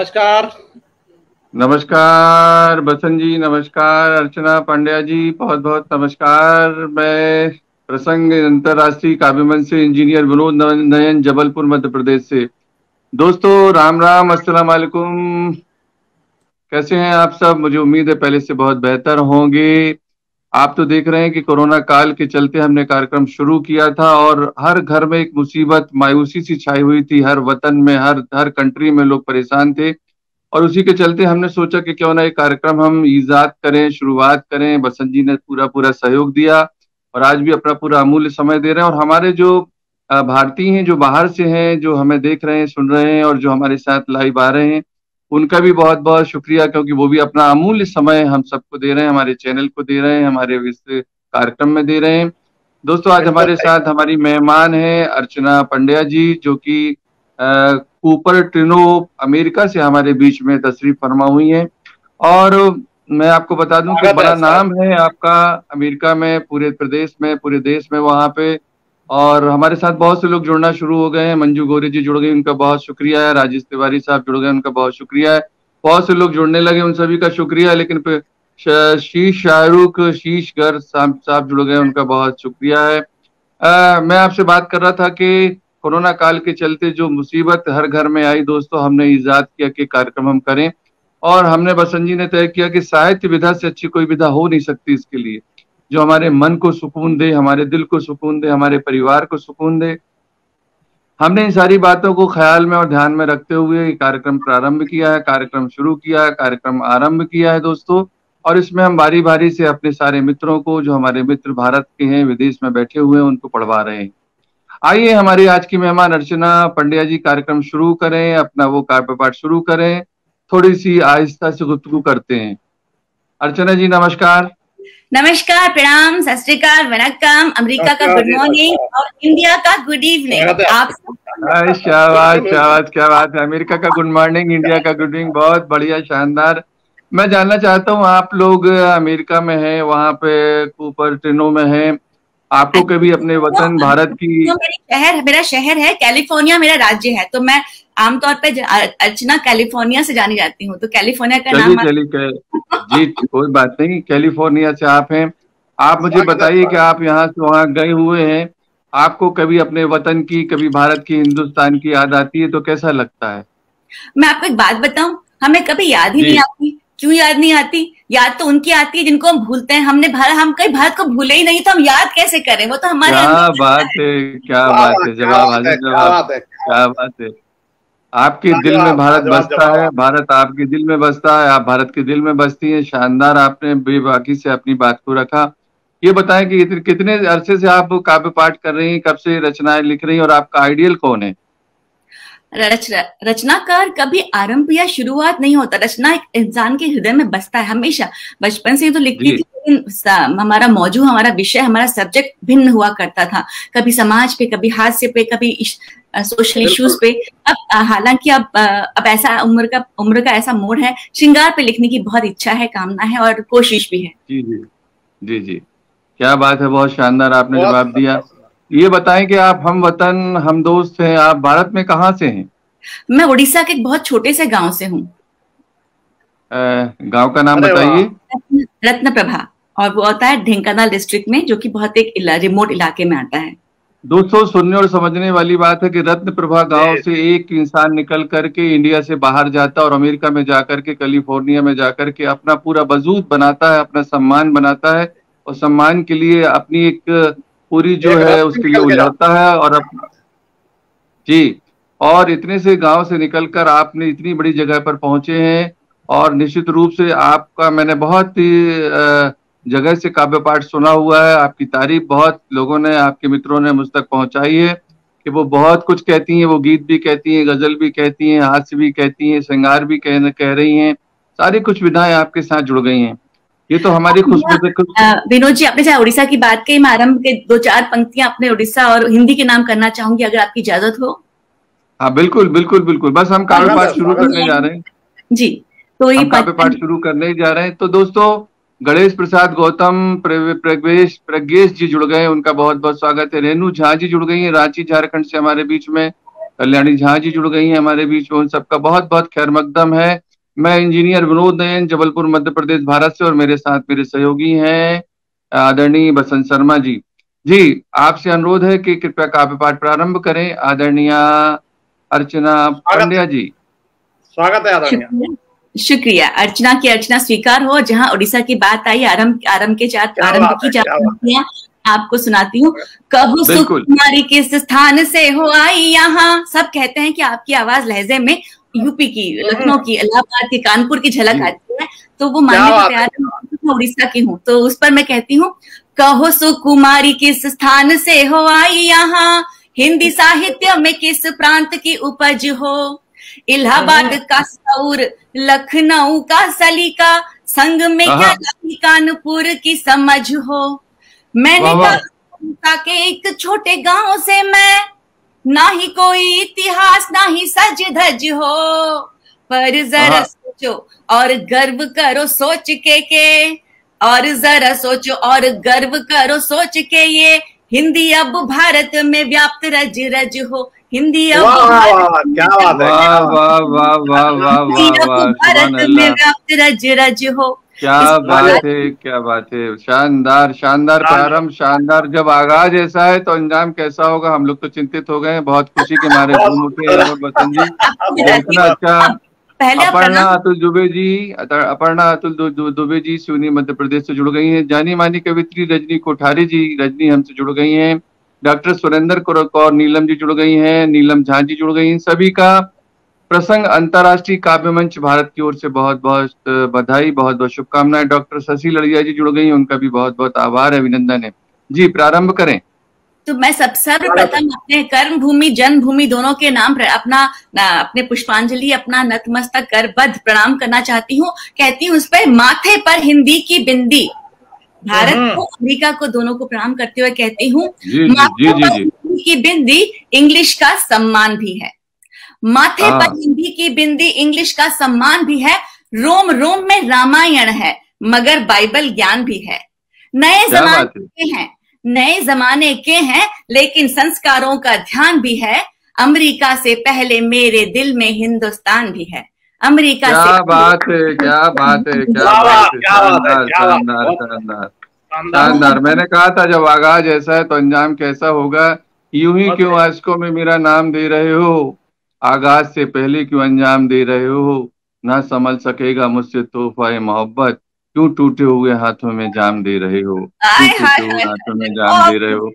नमस्कार। नमस्कार बसंत जी, नमस्कार अर्चना पांड्या जी, बहुत बहुत नमस्कार। मैं प्रसंग अंतर्राष्ट्रीय काव्य मंच से इंजीनियर विनोद नयन, जबलपुर मध्य प्रदेश से। दोस्तों राम राम, अस्सलाम वालेकुम। कैसे हैं आप सब? मुझे उम्मीद है पहले से बहुत बेहतर होंगे। आप तो देख रहे हैं कि कोरोना काल के चलते हमने कार्यक्रम शुरू किया था और हर घर में एक मुसीबत, मायूसी सी छाई हुई थी। हर वतन में, हर कंट्री में लोग परेशान थे और उसी के चलते हमने सोचा कि क्यों ना एक कार्यक्रम हम ईजाद करें, शुरुआत करें। बसंत जी ने पूरा पूरा सहयोग दिया और आज भी अपना पूरा अमूल्य समय दे रहे हैं। और हमारे जो भारतीय हैं, जो बाहर से हैं, जो हमें देख रहे हैं, सुन रहे हैं और जो हमारे साथ लाइव आ रहे हैं, उनका भी बहुत बहुत शुक्रिया, क्योंकि वो भी अपना अमूल्य समय हम सबको दे रहे हैं, हमारे चैनल को दे रहे हैं, हमारे इस कार्यक्रम में दे रहे हैं। दोस्तों आज हमारे साथ हमारी मेहमान है अर्चना पांड्या जी, जो कि कूपर ट्रिनो अमेरिका से हमारे बीच में तशरीफ फरमा हुई हैं। और मैं आपको बता दूं कि बड़ा नाम है आपका अमेरिका में, पूरे प्रदेश में, पूरे देश में वहां पे। और हमारे साथ बहुत से लोग जुड़ना शुरू हो गए हैं। मंजू गौरी जी जुड़ गई, उनका बहुत शुक्रिया है। राजेश तिवारी साहब जुड़ गए, उनका बहुत शुक्रिया है। बहुत से लोग जुड़ने लगे, उन सभी का शुक्रिया। लेकिन शीश शाहरुख शीश घर साहब जुड़ गए, उनका बहुत शुक्रिया है। मैं आपसे बात कर रहा था कि कोरोना काल के चलते जो मुसीबत हर घर में आई, दोस्तों हमने इजाद किया कि कार्यक्रम हम करें। और हमने बसंत जी ने तय किया कि साहित्य विधा से अच्छी कोई विधा हो नहीं सकती इसके लिए, जो हमारे मन को सुकून दे, हमारे दिल को सुकून दे, हमारे परिवार को सुकून दे। हमने इन सारी बातों को ख्याल में और ध्यान में रखते हुए ये कार्यक्रम प्रारंभ किया है, कार्यक्रम शुरू किया है, कार्यक्रम आरंभ किया है दोस्तों। और इसमें हम बारी बारी से अपने सारे मित्रों को, जो हमारे मित्र भारत के हैं, विदेश में बैठे हुए हैं, उनको पढ़वा रहे हैं। आइए हमारी आज की मेहमान अर्चना पांड्या जी कार्यक्रम शुरू करें, अपना वो काव्य पाठ शुरू करें। थोड़ी सी आहिस्ता से गुफ्तगू करते हैं। अर्चना जी नमस्कार। नमस्कार, प्रणाम, सत श्री अकाल, वनक्कम, अमेरिका का गुड मॉर्निंग और इंडिया का गुड इवनिंग। आप शाबाश शाबाश, क्या बात है। अमेरिका का गुड मॉर्निंग, इंडिया का गुड इवनिंग, बहुत बढ़िया, शानदार। मैं जानना चाहता हूँ, आप लोग अमेरिका में हैं, वहाँ पे कूपर ट्रिनो में हैं, आपको कभी अपने वतन भारत की, मेरा शहर है कैलिफोर्निया, मेरा राज्य है, तो मैं आमतौर पे अर्चना कैलिफोर्निया से जानी जाती हूँ, तो कैलिफोर्निया का नाम जी कोई बात नहीं, कैलिफोर्निया से आप हैं। आप मुझे बताइए कि आप यहाँ से वहाँ गए हुए हैं, आपको कभी अपने वतन की, कभी भारत की, हिंदुस्तान की याद आती है तो कैसा लगता है? मैं आपको एक बात बताऊं, हमें कभी याद ही नहीं आती। क्यों याद नहीं आती? याद तो उनकी आती है जिनको हम भूलते हैं। हम कहीं भारत को भूले ही नहीं, तो हम याद कैसे करें? वो तो हमारे क्या बात है, क्या बात है, जवाब हाजिर जवाब, क्या बात है। आपके दिल में भारत बसता है, भारत आपके दिल में बसता है, आप भारत के दिल में बसती हैं। शानदार, आपने बेबाकी से अपनी बात को रखा। ये बताएं कि कितने अरसे से आप काव्य पाठ कर रही हैं, कब से रचनाएं लिख रही हैं और आपका आइडियल कौन है? रचनाकार कभी आरंभ या शुरुआत नहीं होता। रचना एक इंसान के हृदय में बसता है हमेशा। बचपन से तो लिखती थी, लेकिन हमारा मौजू, हमारा विषय, हमारा सब्जेक्ट भिन्न हुआ करता था। कभी समाज पे, कभी हास्य पे, कभी सोशल इश्यूज पे। अब हालांकि अब ऐसा उम्र का ऐसा मोड़ है, श्रृंगार पे लिखने की बहुत इच्छा है, कामना है और कोशिश भी है। जी जी जी जी, क्या बात है, बहुत शानदार आपने जवाब दिया। ये बताएं कि आप हम वतन, हम दोस्त हैं, आप भारत में कहाँ से हैं? मैं उड़ीसा के एक बहुत छोटे से गांव से हूँ। गांव का नाम बताइए। रत्न प्रभा, और वो आता है ढेंकानाल डिस्ट्रिक्ट में, जो कि बहुत एक रिमोट इलाके में आता है। दोस्तों सुनने और समझने वाली बात है कि रत्न प्रभा गांव से एक इंसान निकल करके इंडिया से बाहर जाता है और अमेरिका में जाकर के, कैलिफोर्निया में जाकर के अपना पूरा वजूद बनाता है, अपना सम्मान बनाता है और सम्मान के लिए अपनी एक पूरी जो है उसके लिए उजाड़ता है। और जी, और इतने से गांव से निकलकर आपने इतनी बड़ी जगह पर पहुंचे हैं और निश्चित रूप से आपका, मैंने बहुत ही जगह से काव्य पाठ सुना हुआ है, आपकी तारीफ बहुत लोगों ने, आपके मित्रों ने मुझ तक पहुंचाई है कि वो बहुत कुछ कहती हैं। वो गीत भी कहती हैं, गजल भी कहती हैं, हास्य भी कहती हैं, श्रृंगार भी कह रही हैं, सारी कुछ विधाएं आपके साथ जुड़ गई हैं। ये तो हमारी विनोद जी, आपने चाहे उड़ीसा की बात कही, मैं आरंभ के 2-4 पंक्तियां अपने उड़ीसा और हिंदी के नाम करना चाहूंगी, अगर आपकी इजाजत हो। हाँ बिल्कुल बिल्कुल बिल्कुल, बस हम काव्य पाठ शुरू करने जा रहे हैं जी। तो ये काव्य पाठ शुरू करने जा रहे हैं। तो दोस्तों गणेश प्रसाद गौतम, प्रज्ञेश जी जुड़ गए, उनका बहुत बहुत स्वागत है। रेणु झा जी जुड़ गई है रांची झारखंड से हमारे बीच में। कल्याणी झा जी जुड़ गई हैं हमारे बीच में, उन सबका बहुत बहुत खैर मकदम है। मैं इंजीनियर विनोद नयन, जबलपुर मध्य प्रदेश भारत से, और मेरे साथ मेरे सहयोगी हैं आदरणीय बसंत शर्मा जी। जी, आपसे अनुरोध है कि कृपया काव्य पाठ प्रारंभ करें। आदरणीय अर्चना पंड्या जी। स्वागत है आदरणीय। शुक्रिया। अर्चना की अर्चना स्वीकार हो। जहां उड़ीसा की बात आई, आरंभ की जाती, आपको सुनाती हूँ। कहो सुकुमारी किस स्थान से हो आई यहाँ। सब कहते हैं कि आपकी आवाज लहजे में यूपी की, लखनऊ की, इलाहाबाद की, कानपुर की झलक आती है, तो वो मानने के तैयार है उड़ीसा की हूँ। तो उस पर मैं कहती हूँ, कहो सुकुमारी किस स्थान से हो आई यहाँ, हिंदी साहित्य में किस प्रांत की उपज हो। इलाहाबाद का सौर, लखनऊ का सलीका, संग में क्या कानपुर की समझ हो। मैंने कहा कि एक छोटे गांव से मैं, ना ही कोई इतिहास ना ही सज धज हो, पर जरा सोचो और गर्व करो सोच के और जरा सोचो और गर्व करो सोच के, ये हिंदी अब भारत में व्याप्त रज रज हो। हिंदी अब भारत में व्याप्त रज रज हो। क्या बात है, क्या बात है। शानदार शानदार प्रारंभ, शानदार। जब आगाज ऐसा है तो अंजाम कैसा होगा। हम लोग तो चिंतित हो गए, बहुत खुशी के मारे झूम उठे हैं बसंत जी। इतना अच्छा। अपर्णा अतुल दुबे जी सिवनी मध्य प्रदेश से जुड़ गई हैं। जानी मानी कवित्री रजनी कोठारी जी, रजनी हमसे जुड़ गई हैं। डॉक्टर सुरेंद्र कौर नीलम जी जुड़ गई हैं। नीलम झा जी जुड़ गई हैं। सभी का प्रसंग अंतर्राष्ट्रीय काव्य मंच भारत की ओर से बहुत बहुत बधाई, बहुत बहुत शुभकामनाएं। डॉक्टर शशि लड़िया जी जुड़ गई हैं, उनका भी बहुत बहुत आभार, अभिनंदन है। जी, प्रारंभ करें। तो मैं सर्वप्रथम अपने कर्म भूमि जन्मभूमि दोनों के नाम अपने पुष्पांजलि, अपना नतमस्तक करबद्ध प्रणाम करना चाहती हूँ। कहती हूँ उस पर माथे पर हिंदी की बिंदी, भारत को अमेरिका को दोनों को प्रणाम करते हुए कहती हूँ, माथे पर हिंदी की बिंदी इंग्लिश का सम्मान भी है। माथे पर हिंदी की बिंदी इंग्लिश का सम्मान भी है। रोम रोम में रामायण है, मगर बाइबल ज्ञान भी है। नए जमाने के हैं लेकिन संस्कारों का ध्यान भी है। अमेरिका से पहले मेरे दिल में हिंदुस्तान भी है। अमेरिका से क्या बात है, क्या बात है, क्या बात है। शानदार शानदार शानदार शानदार। मैंने कहा था जब आगाज ऐसा है तो अंजाम कैसा होगा। यूं ही क्यों आशिकों में मेरा नाम दे रहे हो, आगाज से पहले क्यों अंजाम दे रहे हो। ना संभल सकेगा मुझसे तोहफा मोहब्बत, क्यों टूटे हुए हाथों में जाम दे रहे हो, क्यों टूटे हुए हाथों में जाम दे रहे हो।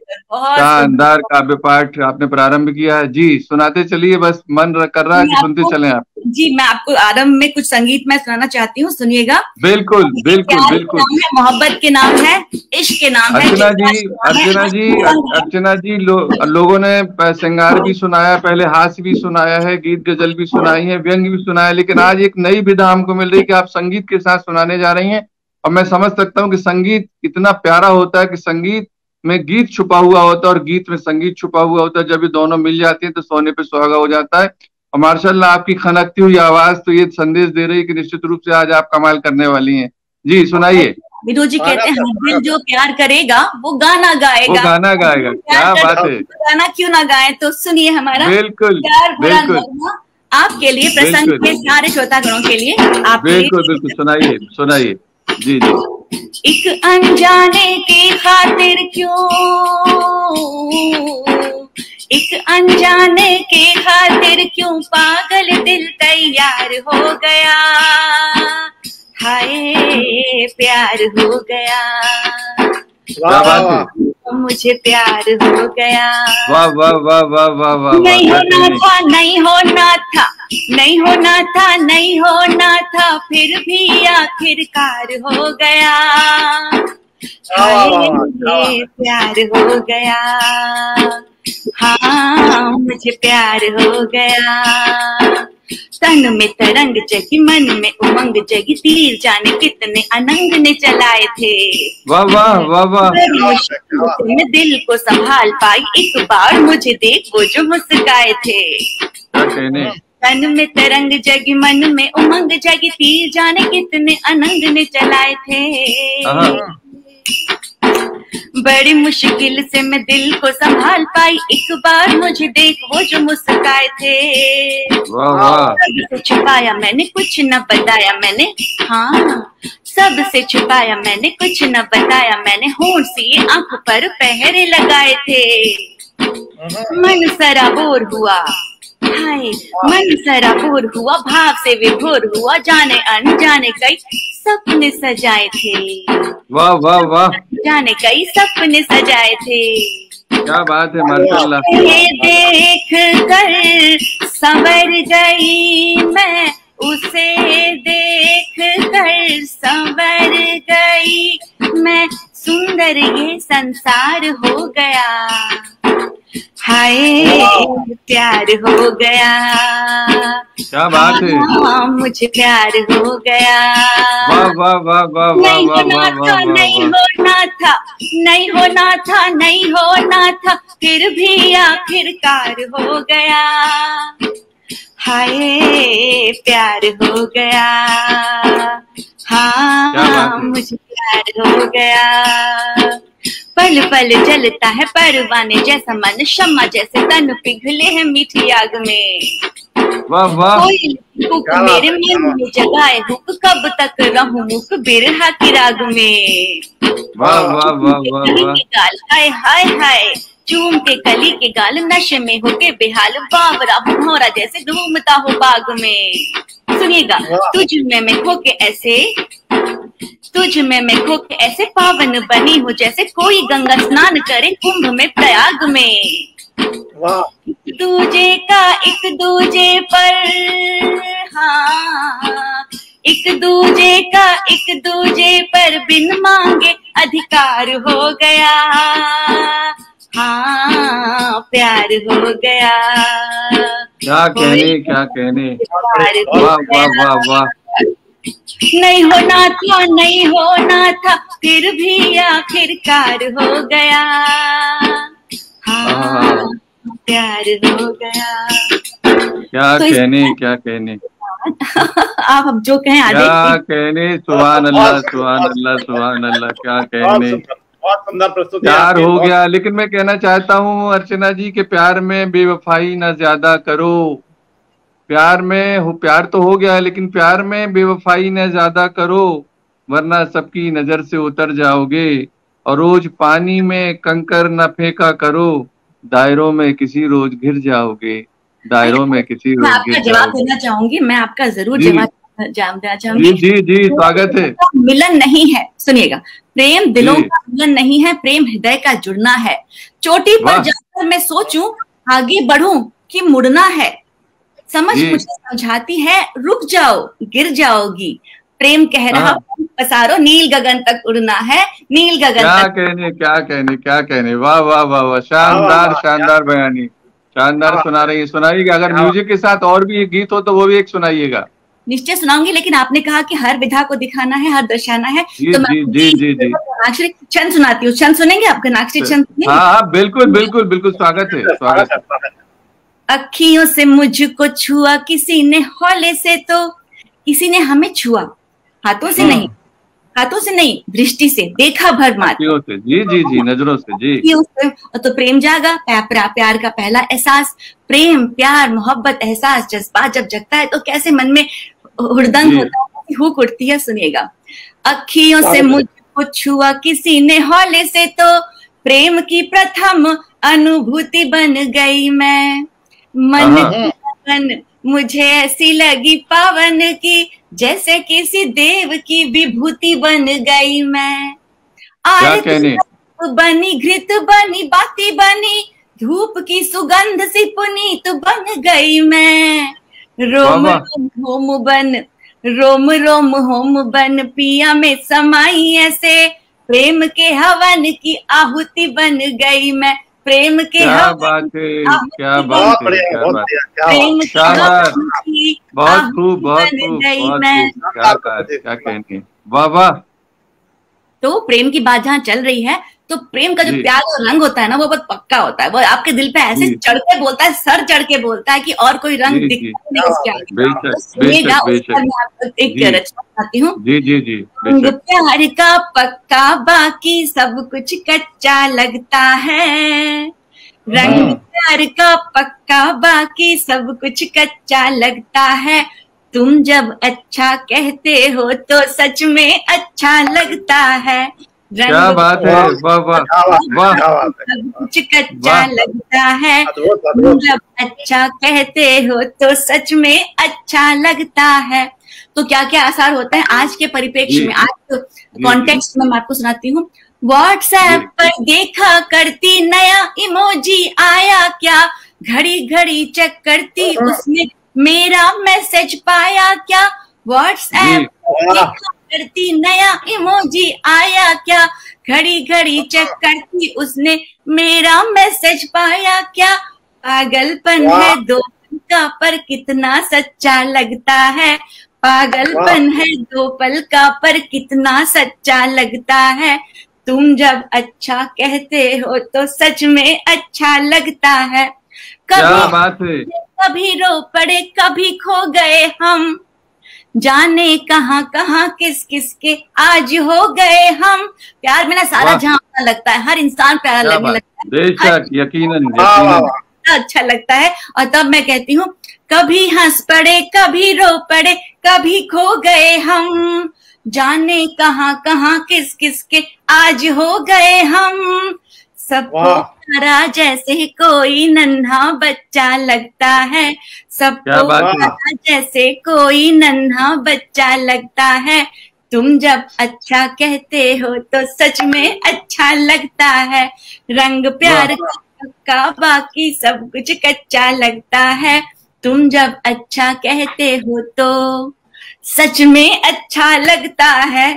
शानदार काव्य पाठ आपने प्रारंभ किया है। जी, सुनाते चलिए, बस मन कर रहा है कि सुनते चलें आप। जी, मैं आपको आरंभ में कुछ संगीत में सुनाना चाहती हूँ, सुनिएगा। बिल्कुल बिल्कुल बिल्कुल। मोहब्बत के नाम है, इश्क के नाम है। अर्चना जी लोगों ने श्रृंगार भी सुनाया, पहले हास्य भी सुनाया है, गीत गजल भी सुनाई है, व्यंग भी सुनाया, लेकिन आज एक नई विधा हमको मिल रही है कि आप संगीत के साथ सुनाने जा रही हैं। और मैं समझ सकता हूँ कि संगीत इतना प्यारा होता है कि संगीत में गीत छुपा हुआ होता है और गीत में संगीत छुपा हुआ होता है। जब ये दोनों मिल जाती हैं तो सोने पे सुहागा हो जाता है। और मार्शाल्लाह आपकी खनकती हुई आवाज तो ये संदेश दे रही है कि निश्चित रूप से आज आप कमाल करने वाली हैं। जी, सुनाइए। विनोद जी कहते हैं दिल जो प्यार करेगा वो गाना गाएगा, वो गाना गाएगा। क्या बात है। गाना क्यों ना गाए। तो सुनिए हमारा बिल्कुल बिल्कुल आपके लिए, प्रसंग के सारे श्रोतागणों के लिए। आप बिल्कुल बिल्कुल सुनाइए सुनाइए। जी जी। एक अनजाने की खातिर क्यों, एक अनजाने के खातिर क्यों पागल दिल तैयार हो गया। हाय प्यार हो गया, मुझे प्यार हो गया। वाह वाह वाह वाह वाह वाह। नहीं होना था, नहीं होना था, नहीं होना था, नहीं होना था, फिर भी आखिरकार हो गया। मुझे प्यार हो गया, हाँ मुझे प्यार हो गया। तन में तरंग जगी, मन में उमंग जगी, तीर जाने कितने अनंग ने चलाए थे। वाह वाह वाह वाह। मैं दिल को संभाल पाई, एक बार मुझे देख वो जो मुस्काए थे। तन में तरंग जगी, मन में उमंग जगी, तीर जाने कितने अनंग ने चलाए थे। बड़ी मुश्किल से मैं दिल को संभाल पाई, एक बार मुझे देख वो जो मुस्काए थे। सबसे छुपाया मैंने कुछ न बताया मैंने, हाँ सबसे छुपाया मैंने कुछ न बताया मैंने, होंठ सी आंखों पर पहरे लगाए थे। मन सराबोर हुआ, हाय मन सराबोर हुआ, भाव से विभोर हुआ, जाने अनजाने कई सपने सजाए थे। वाह वाह वाह, जाने कई सपने सजाए थे। क्या बात है, माशाल्लाह। देख कर संवर गई मैं, उसे देख कर संवर गई मैं, सुंदर ये संसार हो गया, हाय प्यार हो गया। क्या बात है, हाँ मुझे प्यार हो गया। वाह वाह वाह वाह वाह नहीं वाह होना वाह था, वाह नहीं होना था, नहीं होना था, नहीं होना था, फिर भी आखिरकार हो गया, हाय प्यार हो गया। हाँ मुझे प्यार हो गया। पल पल जलता है परवाने जैसा मन, शम्मा जैसे तन पिघले हैं मीठी आग में। वाह वाह, कोई हुक मेरे मन में जगाए हुक, कब तक रहूं मुक बिरहा की राग में। वाह वाह वाह वाह वाह, गाल हाय हाय हाय, चूम के कली के गाल, नशे में होके बेहाल, बावरा भौरा जैसे घूमता हो बाग में। सुनिएगा, तुझ में मैं खो के ऐसे, तुझ में मैं खो के ऐसे पावन बनी हूँ, जैसे कोई गंगा स्नान करे कुंभ में प्रयाग में। दूजे का एक दूजे पर, हाँ एक दूजे का एक दूजे पर बिन मांगे अधिकार हो गया, हाँ प्यार हो गया। क्या कहने, क्या कहने, वाह वाह वाह वाह। नहीं होना था, नहीं होना था, फिर भी आखिरकार हो गया, हाँ प्यार हो गया। क्या तो कहने, क्या कहने, आप अब जो कहें आगे। क्या कहने, सुभान अल्लाह सुभान अल्लाह सुभान अल्लाह, क्या कहने। बहुत सुंदर प्रस्तुति। प्यार हो गया, लेकिन मैं कहना चाहता हूँ अर्चना जी के प्यार में बेवफाई ना ज्यादा करो। प्यार में हो, प्यार तो हो गया, लेकिन प्यार में बेवफाई न ज्यादा करो, वरना सबकी नजर से उतर जाओगे। और रोज पानी में कंकर न फेंका करो, दायरों में किसी रोज घिर जाओगे, दायरों में किसी रोज आपका घिर जवाब जाओगे। देना चाहूंगी, मैं आपका जरूर जी। जवाब देना चाहूंगी। जी जी जी, स्वागत है। मिलन नहीं है, सुनिएगा, प्रेम दिलों जी। का मिलन नहीं है, प्रेम हृदय का जुड़ना है। चोटी पर वाह। जाकर मैं सोचूं आगे बढ़ूं कि मुड़ना है, समझ जी। मुझे समझाती है रुक जाओ गिर जाओगी, प्रेम कह रहा हाँ। पसारो नील गगन तक उड़ना है, नील गगन क्या तक। कहने, क्या कहने, क्या कहने, वाह वाह वाह वाह, शानदार शानदार बयानी, शानदार सुना रही है। सुनाइएगा, अगर म्यूजिक के साथ और भी एक गीत हो तो वो भी एक सुनाइएगा। निश्चय सुनाऊंगी, लेकिन आपने कहा कि हर विधा को दिखाना है, हर दर्शाना है, जी तो मैं जी जी जी जी, नाक्षरी छंद सुनाती हूँ। छंद सुनेंगे? आपका नाक्षरी छंद सुनेंगे? हाँ हाँ बिल्कुल बिल्कुल बिल्कुल, स्वागत है, स्वागत है। अखियों से मुझको छुआ किसी ने हौले से, तो किसी ने हमें छुआ, हाथों से नहीं, हाथों से नहीं, दृष्टि से देखा भर मार से। जी जी जी, नजरों से। जी, तो प्रेम जागा, प्यार का पहला एहसास, प्रेम प्यार मोहब्बत एहसास जज्बात जब जगता है तो कैसे मन में हुड़दंग होता है, हुक उठती है। सुनिएगा, अखियों से मुझको छुआ किसी ने हौले से, तो प्रेम की प्रथम अनुभूति बन गई मैं, मन मुझे ऐसी लगी पावन की, जैसे किसी देव की विभूति बन गई मैं। आरती बनी, घृत बनी, बाती बनी, धूप की सुगंध सी पुनीत बन गई मैं। रोम रोम होम बन, रोम रोम होम बन, पिया में समाई ऐसे, प्रेम के हवन की आहुति बन गई मैं। प्रेम के क्या बात है, क्या बात है, क्या बात है, प्रेम शानदार, बहुत खूब, बहुत खूब, क्या कहने, वाह वाह। तो प्रेम की बात जहाँ चल रही है, तो प्रेम का जो प्यार और रंग होता है ना, वो बहुत पक्का होता है, वो आपके दिल पे ऐसे चढ़ के बोलता है, सर चढ़ के बोलता है कि और कोई रंग दिखता नहीं उसके आगे। तो सुनिएगा, उस पर मैं आपको एक रचना सुनाती हूँ। रंग प्यार का पक्का, बाकी सब कुछ कच्चा लगता है। रंग प्यार का पक्का, बाकी सब कुछ कच्चा लगता है। तुम जब अच्छा कहते हो तो सच में अच्छा लगता है। क्या बात है, वाह वाह वाह, सब कुछ कच्चा लगता है। तुम जब अच्छा कहते हो तो सच में अच्छा लगता है। तो क्या क्या आसार होता है आज के परिप्रेक्ष्य में, आज कॉन्टेक्स्ट में मैं आपको सुनाती हूँ। व्हाट्सएप पर देखा करती नया इमोजी आया क्या, घड़ी घड़ी चेक करती उसने मेरा मैसेज पाया क्या। व्हाट्सएप पर देखा करती नया इमोजी आया क्या, घड़ी घड़ी चेक करती उसने मेरा मैसेज पाया क्या। पागलपन है दो पल का पर कितना सच्चा लगता है। पागलपन है दो पल का पर कितना सच्चा लगता है। तुम जब अच्छा कहते हो तो सच में अच्छा लगता है। कभी रो पड़े कभी खो गए हम, जाने कहाँ कहाँ किस किस के आज हो गए हम। प्यार में ना सारा जहां लगता है, हर इंसान प्यारा लगने लगता है, बेशक यकीनन अच्छा लगता है। और तब मैं कहती हूँ, कभी हंस पड़े कभी रो पड़े कभी खो गए हम, जाने कहाँ कहाँ किस किस के आज हो गए हम। सबको प्यारा जैसे कोई नन्हा बच्चा लगता है। सबको प्यारा जैसे कोई नन्हा बच्चा लगता है। तुम जब अच्छा कहते हो तो सच में अच्छा लगता है। रंग प्यार का बाकी सब कुछ कच्चा लगता है। तुम जब अच्छा कहते हो तो सच में अच्छा लगता है।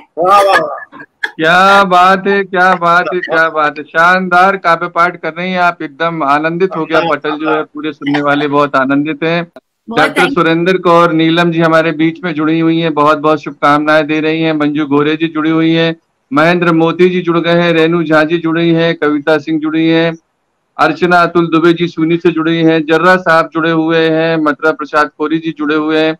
क्या बात है, क्या बात है, क्या बात है, शानदार काव्य पाठ कर रही हैं आप, एकदम आनंदित हो गया पटल जो है, पूरे सुनने वाले बहुत आनंदित हैं। डॉक्टर सुरेंद्र कौर नीलम जी हमारे बीच में जुड़ी हुई हैं, बहुत बहुत शुभकामनाएं दे रही हैं। मंजू गोरे जी जुड़ी हुई हैं, महेंद्र मोती जी जुड़ गए हैं, रेणु झा जी जुड़ी हैं, कविता सिंह जुड़ी हैं, अर्चना अतुल दुबे जी सूनी से जुड़ी हैं, जर्रा साहब जुड़े हुए हैं, मथुरा प्रसाद कोरी जी जुड़े हुए हैं।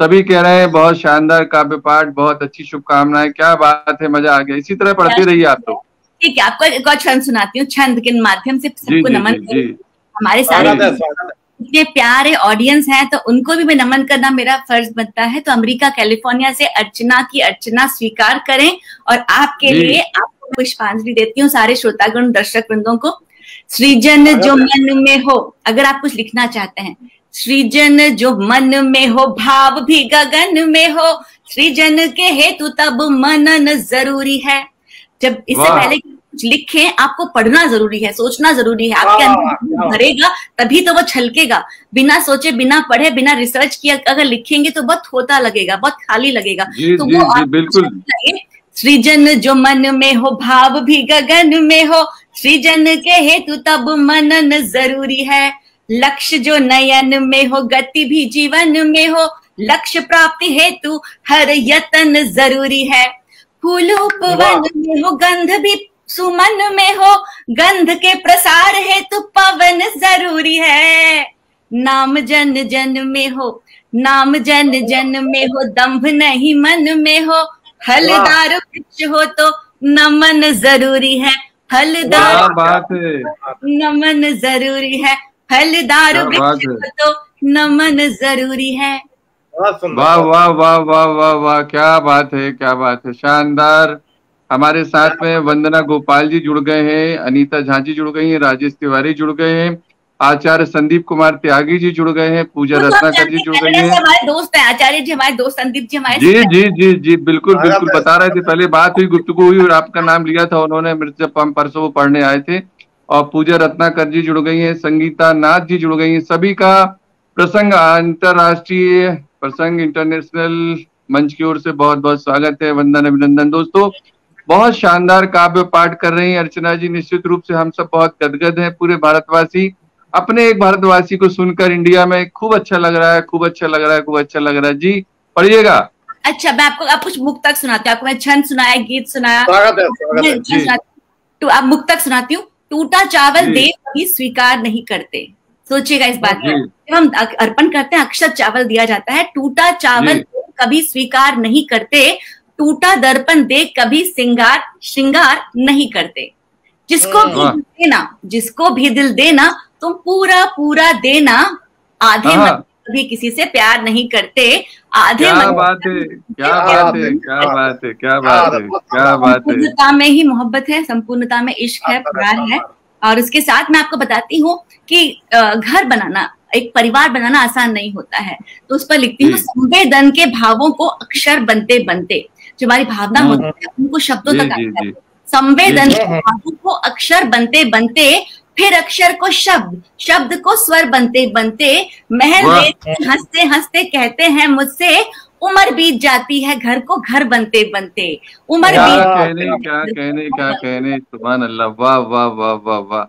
सभी कह रहे हैं बहुत शानदार काव्य पाठ, बहुत अच्छी शुभकामनाएं, क्या बात है, मजा आ गया। इसी तरह पढ़ते रहिए आप लोग। ठीक है, आपको एक और छंद सुनाती हूँ, छंद के माध्यम से सबको नमन। हमारे सारे इतने प्यारे ऑडियंस हैं तो उनको भी मैं नमन करना मेरा फर्ज बनता है। तो अमेरिका कैलिफोर्निया से अर्चना की अर्चना स्वीकार करें और आपके लिए आपको पुष्पांजलि देती हूँ, सारे श्रोतागण दर्शक वृंदों को। सृजन जो मन में हो, अगर आप कुछ लिखना चाहते हैं, सृजन जो मन में हो भाव भी गगन में हो, सृजन के हेतु तब मनन जरूरी है। जब इससे पहले कुछ लिखें आपको पढ़ना जरूरी है, सोचना जरूरी है, आपके अंदर भरेगा तभी तो वो छलकेगा। बिना सोचे बिना पढ़े बिना रिसर्च किए अगर लिखेंगे तो बहुत खोता लगेगा, बहुत खाली लगेगा। तो वो बिल्कुल सृजन जो मन में हो भाव भी गगन में हो, सृजन के हेतु तब मनन जरूरी है। लक्ष्य जो नयन में हो गति भी जीवन में हो, लक्ष्य प्राप्ति हेतु हर यत्न जरूरी है। फूल उपवन में हो गंध भी सुमन में हो, गंध के प्रसार हेतु पवन जरूरी है। नाम जन जन में हो, नाम जन जन में हो, दंभ नहीं मन में हो, फलदार वृक्ष हो तो नमन जरूरी है। फलदार नमन जरूरी है, फलदार वृक्ष हो तो नमन जरूरी है। वाह वाह वाह वाह वाह वाह, क्या बात है, क्या बात है, शानदार। हमारे साथ में वंदना गोपाल जी जुड़ गए हैं, अनीता झा जी जुड़ गई हैं, राजेश तिवारी जुड़ गए हैं, आचार्य संदीप कुमार त्यागी जी जुड़ गए हैं, पूजा रत्नाकर जी जुड़ गई हैं, हमारे दोस्त हैं आचार्य जी, हमारे दोस्त संदीप जी हमारे। जी जी जी जी बिल्कुल बिल्कुल, बता रहे थे, पहले बात हुई, गुफ्तगू हुई और आपका नाम लिया था उन्होंने, जब हम परसों वो पढ़ने आए थे। और पूजा रत्नाकर जी जुड़ गई हैं, संगीता नाथ जी जुड़ गई हैं। सभी का प्रसंग अंतरराष्ट्रीय प्रसंग इंटरनेशनल मंच की ओर से बहुत बहुत स्वागत है, वंदन अभिनंदन। दोस्तों बहुत शानदार काव्य पाठ कर रही हैं अर्चना जी, निश्चित रूप से हम सब बहुत गदगद हैं, पूरे भारतवासी अपने एक भारतवासी को सुनकर इंडिया में खूब अच्छा लग रहा है, खूब अच्छा लग रहा है, खूब अच्छा लग रहा है। जी पढ़िएगा। अच्छा मैं आपको आप कुछ मुक्तक सुनाते हैं, आपको मैं छंद सुनाया, गीत सुनाया, तो आप मुक्तक सुनाती हूँ। टूटा चावल देव कभी स्वीकार नहीं करते। सोचिएगा इस बात में, जब हम अर्पण करते हैं अक्षत चावल दिया जाता है। टूटा चावल देव कभी स्वीकार नहीं करते, टूटा दर्पण देख कभी श्रृंगार नहीं करते। जिसको भी दिल देना तुम पूरा पूरा देना, आधे मन कभी किसी से प्यार नहीं करते, आधे क्या बात है, क्या बात है, क्या बात है, क्या बात है, क्या बात है। संपूर्णता में ही मोहब्बत है, संपूर्णता में इश्क है, प्यार है। और उसके साथ मैं आपको बताती हूँ कि घर बनाना, एक परिवार बनाना आसान नहीं होता है। तो उस पर लिखती हूँ, संवेदन के भावों को अक्षर बनते बनते, जो हमारी भावना होती है उनको शब्दों तक आता है। संवेदन के भावों को अक्षर बनते बनते, फिर अक्षर को शब्द, शब्द को स्वर बनते बनते, महल हंसते हंसते कहते हैं मुझसे, उम्र बीत जाती है घर को घर बनते बनते। उम्र क्या कहने, सुभान अल्लाह, वाह वाह वाह वाह वाह,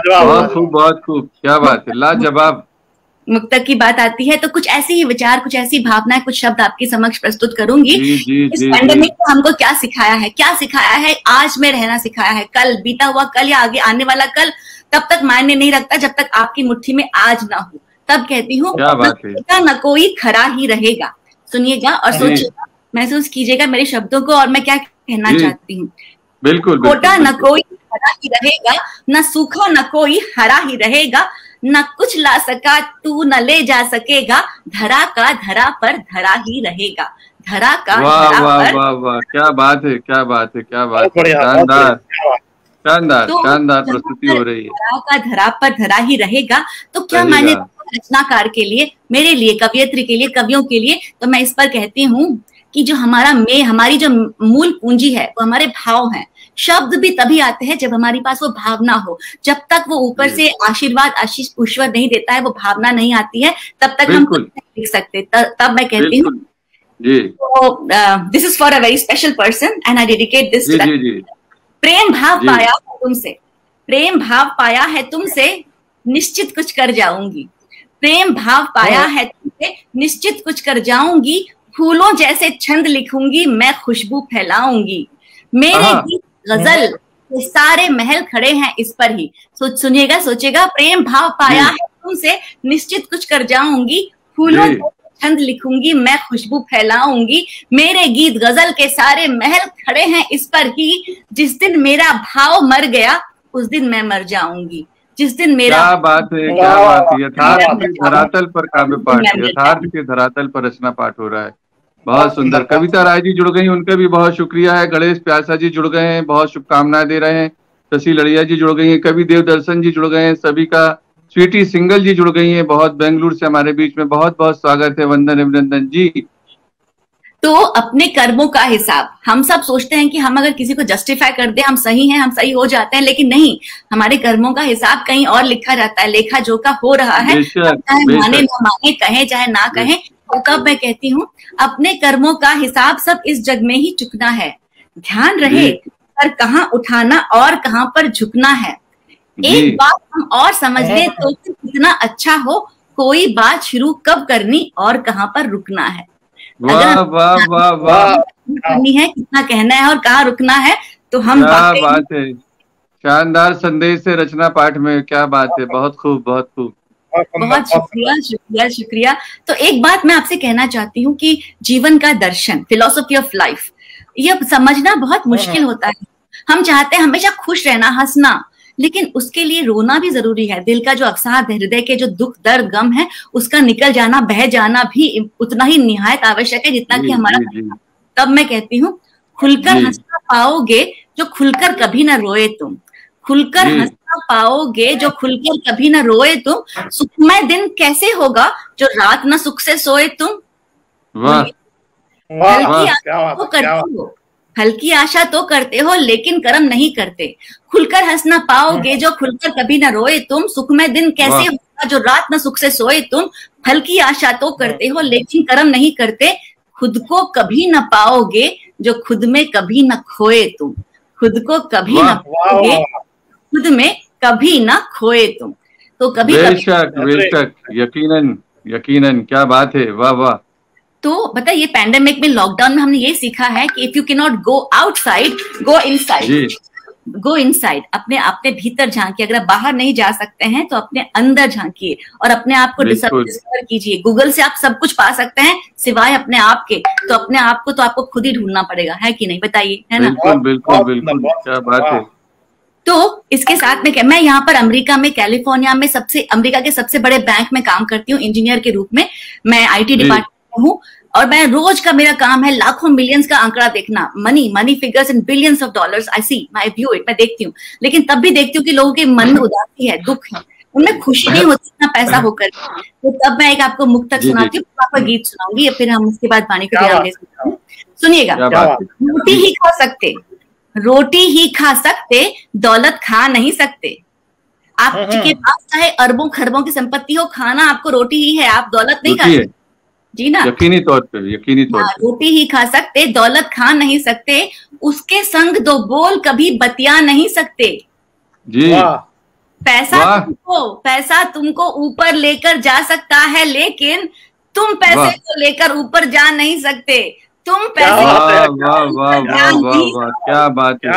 बहुत खूब, बहुत खूब, क्या बात है, लाजवाब। मुक्तक की बात आती है तो कुछ ऐसे ही विचार, कुछ ऐसी भावनाएं, कुछ शब्द आपके समक्ष प्रस्तुत करूंगी। इस पैंडेमिक ने हमको क्या सिखाया है, क्या सिखाया है? आज में रहना सिखाया है। कल, बीता हुआ कल या आगे आने वाला कल तब तक मायने नहीं रखता जब तक आपकी मुट्ठी में आज ना हो। तब कहती हूँ न कोई खरा ही रहेगा। सुनिएगा और सोचिएगा, महसूस कीजिएगा मेरे शब्दों को और मैं क्या कहना चाहती हूँ। बिल्कुल, खोटा न कोई हरा ही रहेगा, न सूखा न कोई हरा ही रहेगा, न कुछ ला सका तू न ले जा सकेगा, धरा का धरा पर धरा ही रहेगा, धरा का धरा पर। वाह वाह, क्या बात है, क्या बात है, क्या बात है, शानदार शानदार शानदार प्रस्तुति हो रही है। धरा का धरा पर धरा ही रहेगा। तो क्या मायने रचनाकार के लिए, मेरे लिए, कवियत्री के लिए, कवियों के लिए? तो मैं इस पर कहती हूँ कि जो हमारी जो मूल पूंजी है वो हमारे भाव हैं। शब्द भी तभी आते हैं जब हमारे पास वो भावना हो। जब तक वो ऊपर से आशीर्वाद, आशीष, ईश्वर नहीं देता है, वो भावना नहीं आती है, तब तक हम कुछ नहीं लिख सकते। तब मैं कहती हूँ, this is for a very special person and I dedicate this to. प्रेम भाव पाया है तुमसे, प्रेम भाव पाया है तुमसे, निश्चित कुछ कर जाऊंगी। प्रेम भाव पाया है तुमसे, निश्चित कुछ कर जाऊंगी। फूलों जैसे छंद लिखूंगी, मैं खुशबू फैलाऊंगी। मेरे गीत गजल ये सारे महल खड़े हैं इस पर ही। सुनिएगा, सोचेगा। प्रेम भाव पाया है तुमसे, निश्चित कुछ कर जाऊंगी। फूलों छंद लिखूंगी, मैं खुशबू फैलाऊंगी। मेरे गीत गजल के सारे महल खड़े हैं इस पर ही। जिस दिन मेरा भाव मर गया, उस दिन मैं मर जाऊंगी। जिस दिन मेरा, क्या बात है, क्या बात है। यथार्थ के धरातल पर काव्य पाठ, यथार्थ के धरातल पर रचना पाठ हो रहा है। बहुत सुंदर। कविता राय जी जुड़ गई, उनका भी बहुत शुक्रिया है। गणेश प्यासा जी जुड़ गए हैं, बहुत शुभकामनाएं दे रहे हैं। शशि लड़िया जी जुड़ गई हैं, कवि देवदर्शन जी जुड़ गए हैं, सभी का। स्वीटी सिंगल जी जुड़ गई हैं, बहुत बेंगलुरु से हमारे बीच में। बहुत बहुत स्वागत है, वंदन अभिनंदन जी। तो अपने कर्मों का हिसाब, हम सब सोचते हैं कि हम अगर किसी को जस्टिफाई कर दे, हम सही हैं, हम सही हो जाते हैं, लेकिन नहीं, हमारे कर्मों का हिसाब कहीं और लिखा जाता है। लेखा जोखा हो रहा है, चाहे माने न माने, कहे चाहे ना कहे। तो कब मैं कहती हूँ, अपने कर्मों का हिसाब सब इस जग में ही चुकना है। ध्यान रहे पर कहाँ उठाना और कहाँ पर झुकना है। एक बात हम और समझ ले तो कितना अच्छा हो, कोई बात शुरू कब करनी और कहाँ पर रुकना है। वाह वाह वाह वाह, करनी है, कितना कहना है और कहाँ रुकना है, तो हम क्या बात है। शानदार संदेश से रचना पाठ में, क्या बात है। बहुत खूब, बहुत खूब। बहुत शुक्रिया, शुक्रिया, शुक्रिया। तो एक बात मैं आपसे कहना चाहती हूँ कि जीवन का दर्शन, फिलोसॉफी ऑफ लाइफ, ये समझना बहुत मुश्किल होता है। हम चाहते हैं हमेशा खुश रहना, हंसना, लेकिन उसके लिए रोना भी जरूरी है। दिल का जो अवसाद है, हृदय के जो दुख दर्द गम है, उसका निकल जाना, बह जाना भी उतना ही निहायत आवश्यक है जितना कि हमारा। तब मैं कहती हूँ, खुलकर हंसना पाओगे जो खुलकर कभी ना रोए तुम। खुलकर हंसना पाओगे जो खुलकर कभी ना रोए तुम। सुखमय दिन कैसे होगा जो रात ना सुख से सोए तुम। हल्की आशा तो करते हो लेकिन कर्म नहीं करते। खुलकर हंसना पाओगे जो खुलकर कभी ना रोए तुम। सुखमय दिन कैसे होगा जो रात न सुख से सोए तुम। हल्की आशा तो करते हो लेकिन कर्म नहीं करते। खुद को कभी न पाओगे जो खुद में कभी न खोए तुम। खुद को कभी न पाओगे, खुद में कभी न खोए तुम। तो कभी बेशक, यकीनन यकीनन, क्या बात है, वाह वाह। तो पता है, ये पैंडेमिक में, लॉकडाउन में हमने ये सीखा है कि if you can not go outside, go inside. Go inside, अपने अपने भीतर झांकिए। अगर आप बाहर नहीं जा सकते हैं तो अपने अंदर झांकिए और अपने आप को डिस्कवर कीजिए। गूगल से आप सब कुछ पा सकते हैं सिवाय अपने आप के, तो अपने आप को तो आपको खुद ही ढूंढना पड़ेगा, है कि नहीं, बताइए, है ना? बिल्कुल बिल्कुल बिल्कुल, क्या बात है। तो इसके साथ में मैं यहाँ पर अमेरिका में, कैलिफोर्निया में, अमेरिका के सबसे बड़े बैंक में काम करती हूँ इंजीनियर के रूप में। मैं आईटी डिपार्टमेंट में हूँ और मैं रोज का मेरा काम है लाखों मिलियंस का आंकड़ा देखना, money figures in billions of dollars. I see, I view it, मैं देखती हूँ। लेकिन तब भी देखती हूँ कि लोगों के मन में उदासी है, दुख है, उनमें खुशी नहीं होती इतना पैसा होकर। तो तब मैं एक आपको मुक्तक सुनाती हूँ, आपका गीत सुनाऊंगी, फिर हम उसके बाद वाणी को ध्यान देंगे। सुनिएगा। रोटी ही खा सकते, रोटी ही खा सकते, दौलत खा नहीं सकते। आपके पास चाहे अरबों खरबों की संपत्ति हो, खाना आपको रोटी ही है, आप दौलत नहीं खा सकते। जी ना, यकीनी तौर पे, यकीनी तौर पे। रोटी ही खा सकते, दौलत खा नहीं सकते, उसके संग दो बोल कभी बतिया नहीं सकते। जी, पैसा तुमको ऊपर लेकर जा सकता है, लेकिन तुम पैसे को लेकर ऊपर जा नहीं सकते। तुम पैसे, क्या बात है,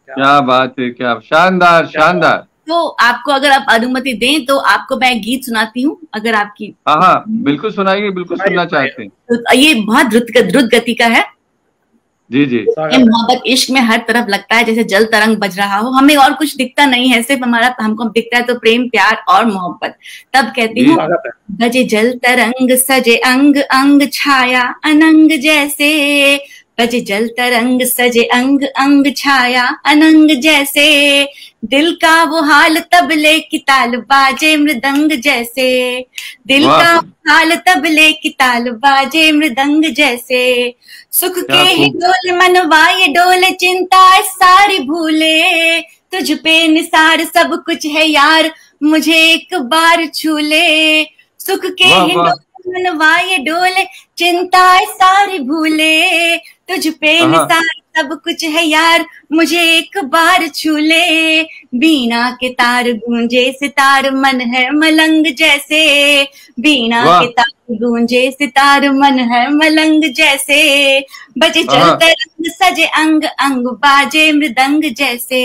क्या बात है, क्या शानदार, शानदार। तो आपको अगर आप अनुमति दें तो आपको मैं गीत सुनाती हूँ, अगर आपकी। हाँ, बिल्कुल सुनाइए, बिल्कुल सुनना चाहते हैं। तो ये बहुत द्रुत गति का है। जी जी। ये मोहब्बत इश्क में हर तरफ लगता है जैसे जल तरंग बज रहा हो, हमें और कुछ दिखता नहीं है, सिर्फ हमको दिखता है तो प्रेम, प्यार और मोहब्बत। तब कहती हूँ, बजे जल तरंग सजे अंग अंग छाया अनंग जैसे, बजे जल तरंग सजे अंग अंग छाया अनंग जैसे, दिल का वो हाल तबले की ताल बाजे मृदंग जैसे, दिल का हाल तबले की ताल बाजे मृदंग जैसे, सुख के ही डोल मनवाए डोले चिंता सारी भूले, तुझ पे निसार सब कुछ है यार मुझे एक बार छू ले, सुख के ही डोल मनवाए डोले चिंता सारी भूले, तुझ पे निसार सब कुछ है यार मुझे एक बार छू ले, बीना के तार गूंजे सितार मन है मलंग जैसे, बीना के तार गूंजे सितार मन है मलंग जैसे, बजे जल तरंग सजे अंग अंग बाजे मृदंग जैसे,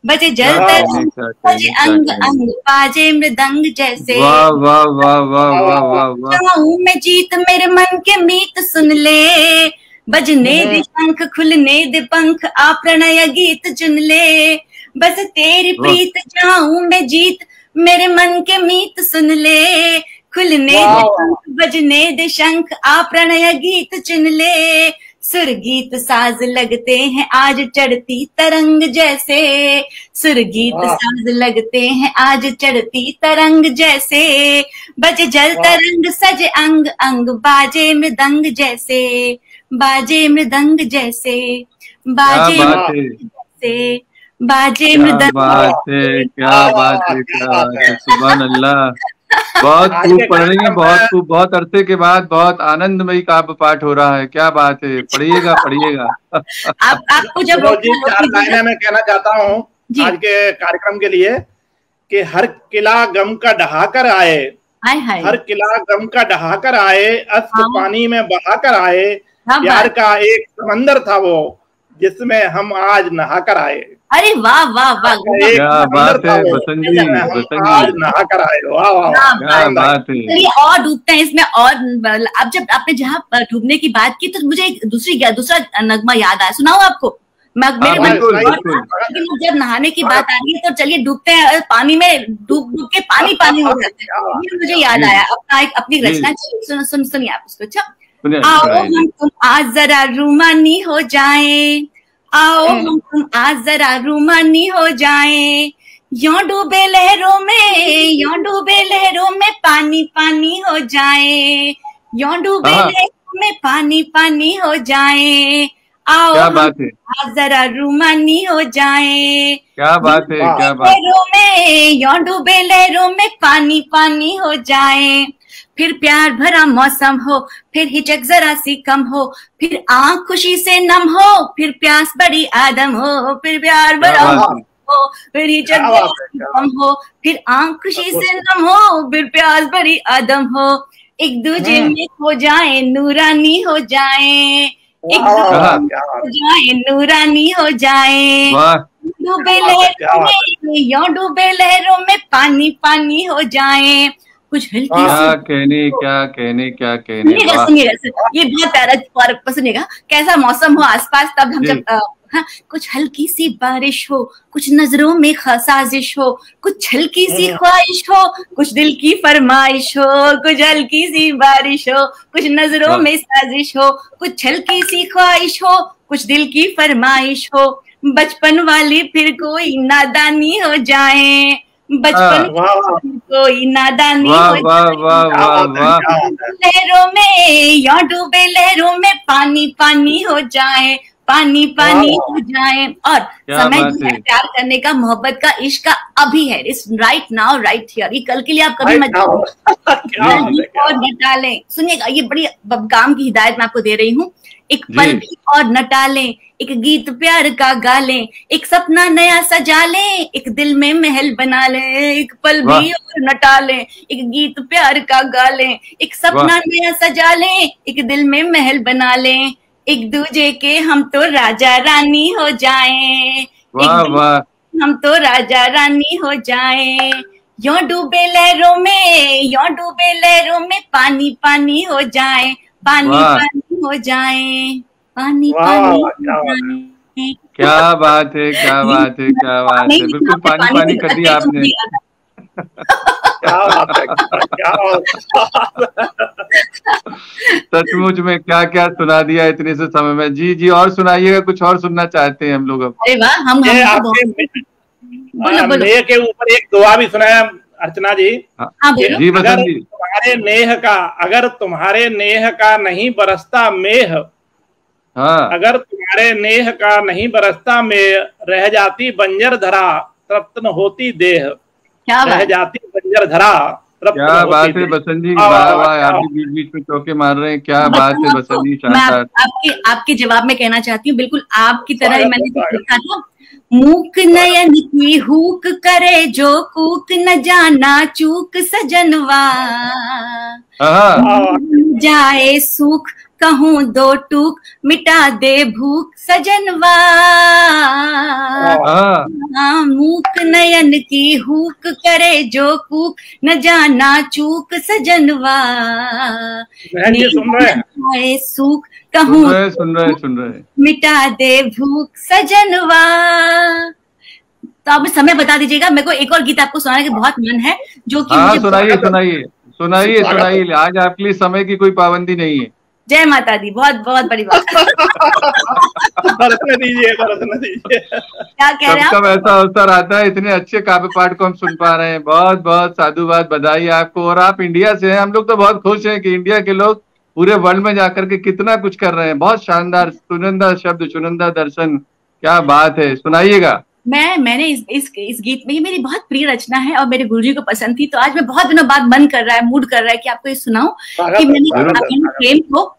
बजे जल तरंग सजे अंग अंग बाजे मृदंग जैसे, चाहूं मैं जीत मेरे मन के मीत सुन ले, बजने दे शंख खुलने दे पंख आ प्रणय गीत चुन ले, बस तेरी प्रीत चाहूं मैं जीत मेरे मन के मीत सुन ले, खुलने दे पंख बजने दे शंख आ प्रणय गीत चुन ले, सुर गीत साज लगते हैं आज चढ़ती तरंग जैसे, सुर गीत साज लगते हैं आज चढ़ती तरंग जैसे, बजे जल तरंग सजे अंग अंग बाजे मृदंग जैसे, बाजे मृदंग जैसे, बाजे जैसे, बाजे मृदंग। क्या बात है, क्या बात है, सुभान अल्लाह। बहुत खूब पढ़ रही है, बहुत खूब, बहुत अरसे के बाद बहुत आनंदमयी काव्य पाठ हो रहा है, क्या बात है, पढ़िएगा पढ़िएगा। आपको जब चार लाइनें मैं कहना चाहता हूँ आज के कार्यक्रम के लिए कि हर किला गम का ढहाकर आए, हर किला गम का ढहाकर आए, अश्क पानी में बहाकर आए, प्यार का एक समंदर था वो जिसमें हम आज नहाकर आए। अरे वाह वाह वाह, क्या बात है बसंत जी, आज नहाकर आए, वाह वाह, क्या बात है। चलिए और डूबते हैं इसमें। और अब जब आपने जहाँ डूबने की बात की तो मुझे एक दूसरा नगमा याद आया, सुनाओ आपको। जब नहाने की बात आ रही है तो चलिए डूबते हैं, पानी में डूब के पानी पानी हो जाते हैं, ये मुझे याद आया अपनी रचना। सुनिए आप उसको। अच्छा, आओ हम तुम आज जरा रूमानी हो जाएं, आओ हम तुम आज जरा रूमानी हो जाएं, यों डूबे लहरों में पानी पानी हो जाएं, यों डूबे लहरों में पानी पानी हो जाएं, आओ हम आज जरा रूमानी हो जाएं, क्या बात है, क्या बात है, यों डूबे लहरों में पानी पानी हो जाएं, फिर प्यार भरा मौसम हो, फिर हिचक जरा सी कम हो, फिर आँख खुशी से नम हो, फिर प्यास बड़ी आदम हो, फिर प्यार भरा मौसम हो, फिर हिचक जरा सी कम हो, फिर आँख खुशी से नम हो, फिर प्यास बड़ी आदम हो, एक दूजे में खो जाए नूरानी हो जाए, एक दूजे में खो जाए नूरानी हो जाए, डूबे लहरों में, यो डूबे लहरों में पानी पानी हो जाए। कुछ हल्की क्या कहने सुनिएगा, ये बहुत प्यारा सुनिएगा। कैसा मौसम हो आसपास तब हम जब हाँ, कुछ हल्की सी बारिश हो, कुछ नजरों में साजिश हो, कुछ हल्की सी ख्वाहिश हो, कुछ दिल की फरमाइश हो, कुछ हल्की सी बारिश हो, कुछ नजरों में साजिश हो, कुछ हल्की सी ख्वाहिश हो, कुछ दिल की फरमाइश हो, बचपन वाली फिर कोई नादानी हो जाए, बचपन कोई नादानी हो जाए, लहरों में या डूबे लहरों में पानी पानी हो जाए, पानी पानी हो जाए। और समय जो है प्यार करने का, मोहब्बत का, इश्क का अभी है, it's right now right here. ये कल के लिए आप कभी मत और न टालें। सुनिएगा, ये बड़ी काम की हिदायत मैं आपको दे रही हूँ। एक पल भी और न टालें, एक गीत प्यार का गा लें, एक सपना नया सजा लें, एक दिल में महल बना लें, एक पल भी और न टालें, एक गीत प्यार का गा लें, एक सपना नया सजा लें, एक दिल में महल बना लें, एक दूजे के हम तो राजा रानी हो जाएं, हम तो राजा रानी हो जाएं, यो डूबे लहरों में, यो डूबे लहरों में पानी पानी हो जाएं, पानी पानी हो जाएं, पानी पानी हो जाएं। क्या बात है, क्या बात है, क्या बात है, बिल्कुल पानी पानी कर दिया आपने। क्या बात है, क्या सचमुच में क्या क्या सुना दिया इतने से समय में। जी जी, और सुनाइएगा, कुछ और सुनना आपते हैं हम लोग अब। अरे वाह, हम मेह के ऊपर एक दुआ भी सुनाया अर्चना जी। जी बसंत जी। अगर तुम्हारे नेह का नहीं बरसता मेह, अगर तुम्हारे नेह का नहीं बरसता मेह, रह जाती बंजर धरा तृप्त न होती देह, रह जाती बंजर धरा। क्या बात है बसंत जी, वाह वाह, आप भी बीच बीच में चौके मार रहे हैं, क्या बात है बसंत जी, शानदार। आपके जवाब में कहना चाहती हूँ, बिल्कुल आपकी तरह मैंने लिखा था, मूक नयन की हुक करे जो कूक, न जाना चूक सजनवा, जाए सुख कहूँ दो टूक, मिटा दे भूख सजनवा, मूक नयन की हुक करे जो कूक, न जाना चूक सजनवा, जाए सुख कहूँ सुन रहे मिटा दे भूख सजनवा। तो आप समय बता दीजिएगा, मेरे को एक और गीत आपको सुनाने का बहुत मन है, जो कि सुनाइए। आज आपके लिए समय की कोई पाबंदी नहीं है। जय माता दी, बहुत बहुत बड़ी बात। दीजिए। क्या कह रहे हैं? कब ऐसा अवसर आता है, इतने अच्छे काव्य पाठ को हम सुन पा रहे हैं, बहुत बहुत साधुवाद, बधाई आपको। और आप इंडिया से हैं, हम लोग तो बहुत खुश हैं कि इंडिया के लोग पूरे वर्ल्ड में जाकर के कितना कुछ कर रहे हैं। बहुत शानदार, सुनंदा शब्द, सुनंदा दर्शन, क्या बात है, सुनाइएगा। मैंने इस गीत में, ये मेरी बहुत प्रिय रचना है और मेरे गुरुजी को पसंद थी, तो आज मैं बहुत दिनों बाद मन कर रहा है, मूड कर रहा है कि आपको ये सुनाऊं कि मैंने प्रेम को,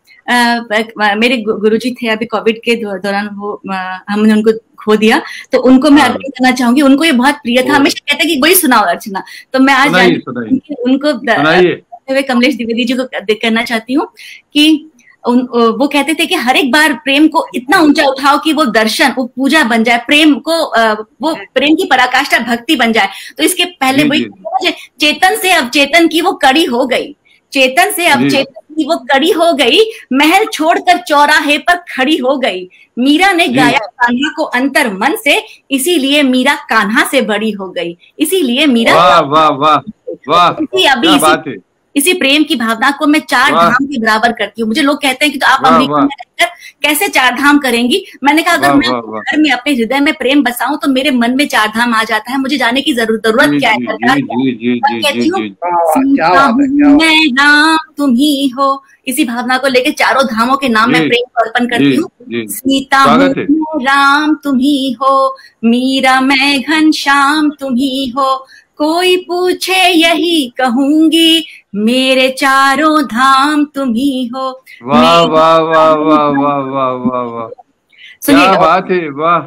मेरे गुरुजी थे अभी कोविड के दौरान, वो हमने उनको खो दिया, तो उनको मैं अर्पण करना चाहूंगी। उनको ये बहुत प्रिय था, हमेशा कहते कि वही सुनाओ अर्चना, तो मैं आज उनको कमलेश द्विवेदी जी को करना चाहती हूँ कि वो कहते थे कि हर एक बार प्रेम को इतना ऊंचा उठाओ कि वो दर्शन, वो पूजा बन जाए, प्रेम को वो प्रेम की पराकाष्ठा भक्ति बन जाए। तो इसके पहले वही चेतन से अब चेतन की वो कड़ी हो गई, चेतन से अब चेतन की वो कड़ी हो गई, महल छोड़कर चौराहे पर खड़ी हो गई, मीरा ने गाया कान्हा को अंतर मन से, इसीलिए मीरा कान्हा से बड़ी हो गई, इसीलिए मीरा। वाह वाह वाह, इसी प्रेम की भावना को मैं 4 धाम के बराबर करती हूँ। मुझे लोग कहते हैं कि तो आप अमेरिका में रहकर कैसे 4 धाम करेंगी? मैंने कहा अगर मैं घर में अपने हृदय में प्रेम बसाऊं तो मेरे मन में 4 धाम आ जाता है, मुझे जाने की जरूरत क्या है? कहती हूँ मैं राम तुम ही हो, इसी भावना को लेकर 4 धामों के नाम मैं प्रेम को अर्पण करती हूँ। सीता हूँ राम तुम ही हो, मीरा मैं घनश्याम तुम ही हो, कोई पूछे यही कहूंगी, मेरे 4 धाम तुम ही हो। वाह वाह वाह वाह वाह वाह वाह वाह, क्या बात है, वाह।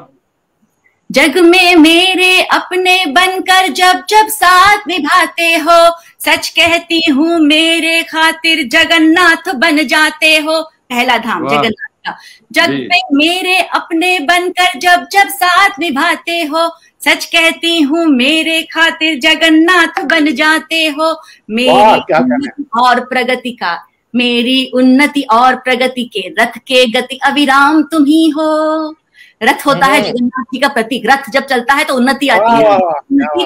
जग में मेरे अपने बनकर जब जब साथ निभाते हो, सच कहती हूँ मेरे खातिर जगन्नाथ बन जाते हो। पहला धाम जगन्नाथ, जग में मेरे अपने बनकर जब जब साथ निभाते हो, सच कहती हूँ मेरे खातिर जगन्नाथ बन जाते हो। मेरी और प्रगति का, मेरी उन्नति और प्रगति के रथ के गति अविराम तुम ही हो। रथ होता है जगन्नाथ जी का प्रतीक, रथ जब चलता है तो उन्नति आती है, उन्नति